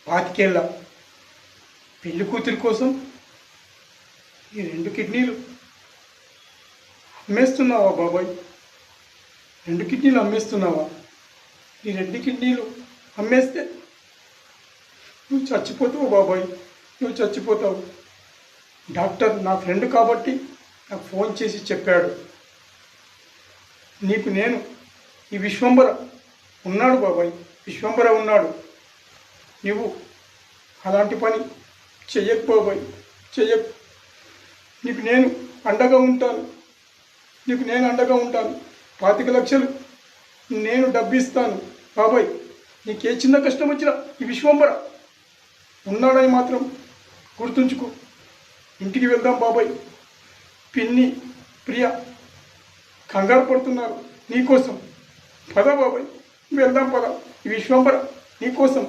పాతికేళ్ళ పెళ్లి కూతురి కోసం ఈ 2 కిడ్నీలు అమ్మేస్తున్నావా బాబాయ్? 2 కిడ్నీలు అమ్మేస్తున్నావా? ఈ 2 కిడ్నీలు అమ్మేస్తే నువ్వు చచ్చిపోతావు బాబాయ్, నువ్వు చచ్చిపోతావు. డాక్టర్ నా ఫ్రెండ్ కాబట్టి నాకు ఫోన్ చేసి చెప్పాడు, నీకు నేను ఈ విశ్వంబర ఉన్నాడు బాబాయ్, విశ్వంబర ఉన్నాడు, నువ్వు అలాంటి పని చెయ్యకు బాబాయ్, చెయ్యకు. నీకు నేను అండగా ఉంటాను, నీకు నేను అండగా ఉంటాను. 25 లక్షలు నేను డబ్బిస్తాను బాబాయ్. నీకే చిన్న కష్టం వచ్చినా ఈ విశ్వంబర ఉన్నాడని మాత్రం గుర్తుంచుకో. ఇంటికి వెళ్దాం బాబాయ్. పిన్ని ప్రియ కంగారు పడుతున్నారు నీకోసం. పద బాబాయ్, వెళ్దాం పద. ఈ విశ్వంబర నీకోసం